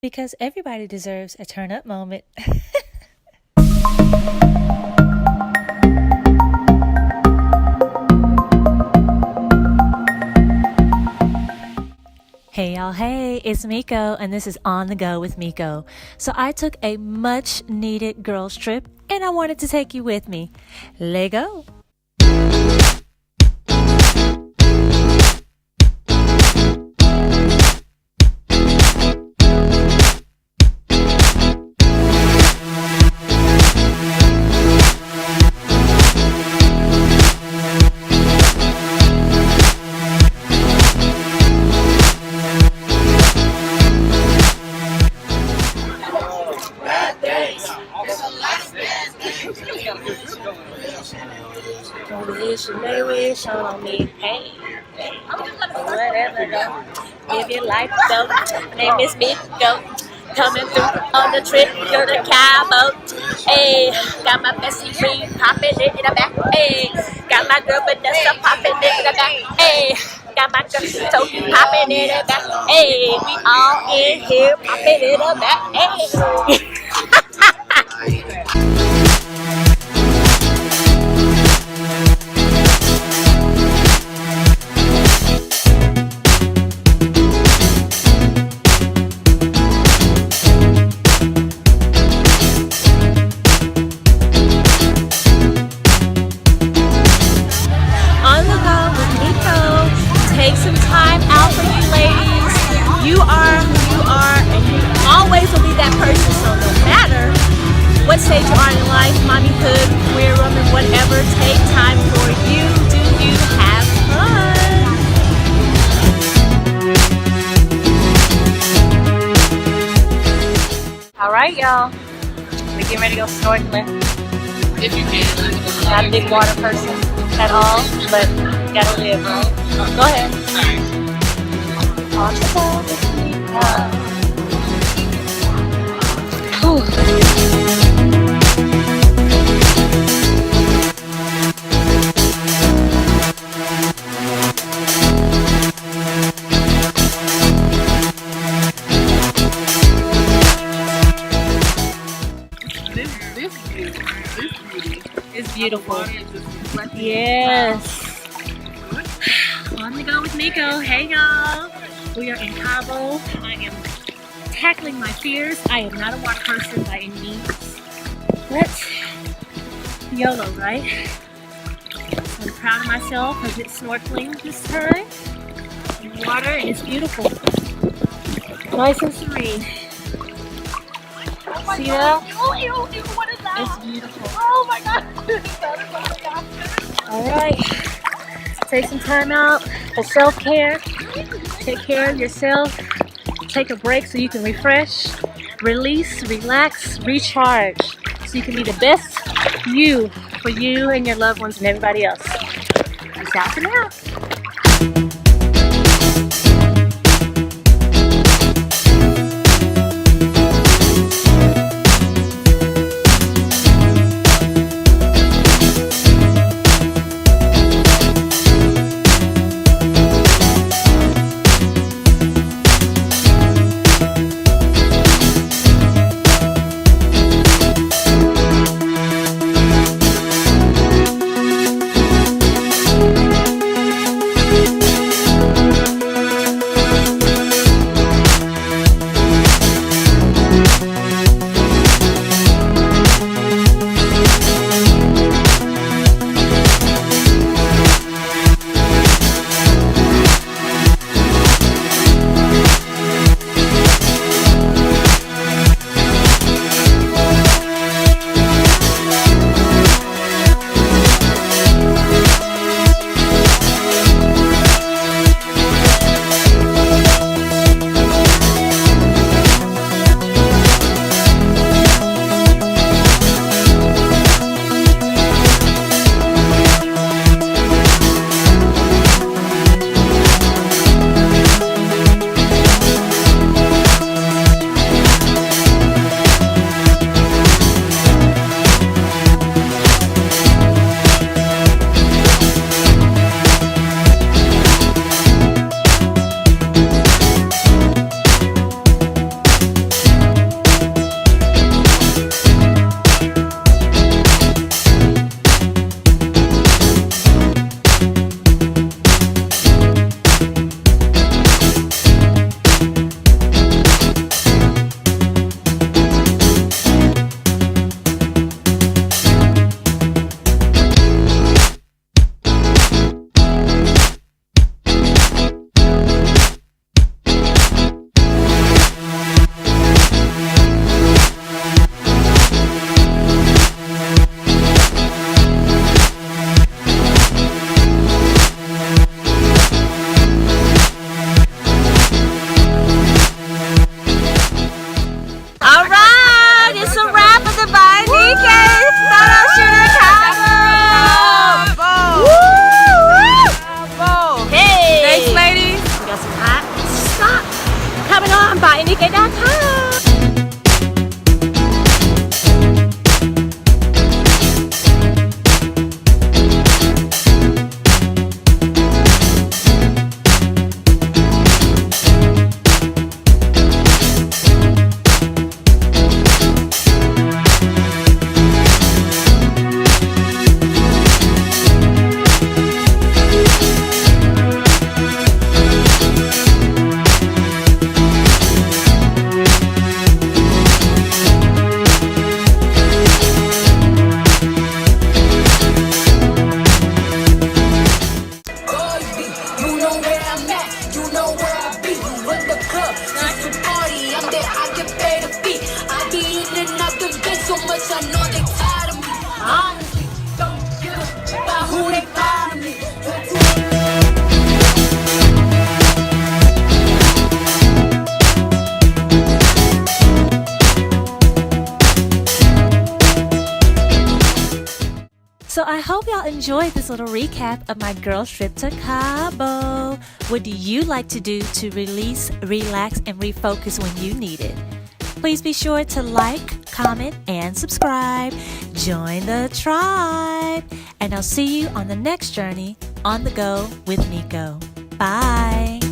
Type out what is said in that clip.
because everybody deserves a turn up moment. Hey y'all, hey, it's Miko and this is On The Go with Miko. So I took a much needed girls trip and I wanted to take you with me. Let go. They wish on me, hey, whatever though. Give your life though. Name is Miko. Coming through on the trip, go to Cabo. Hey, got my bestie Green popping it in the back. Hey, got my girl Vanessa popping it in the back. Hey, got my girl Toki popping in the back. Hey, we all in here popping in the back. Hey. Take some time out for you ladies. You are who you are and you always will be that person. So no matter what stage you are in life, mommyhood, queer woman, whatever, take time for you. Do you have fun? Alright y'all, we're getting ready to go snorkeling. If you can. Not a big water person at all, but gotta live, right? Go ahead. On the go with me. It's beautiful. Yes. On the go with Miko. Hey y'all. We are in Cabo. I am tackling my fears. I am not a water person by any means. But YOLO, right? So I'm proud of myself. I did snorkeling this time in water and it's beautiful. Nice and serene. See that? What is that? It's beautiful. Oh my god. Alright. Take some time out for self-care. Take care of yourself. Take a break so you can refresh, release, relax, recharge. So you can be the best you for you and your loved ones and everybody else. Peace out for now. much I know they tired of me. Honestly, don't give a about who they proud of me. So I hope y'all enjoyed this little recap of my girls' trip to Cabo. What do you like to do to release, relax, and refocus when you need it? Please be sure to like, comment, and subscribe. Join the tribe. And I'll see you on the next journey on the go with Miko. Bye.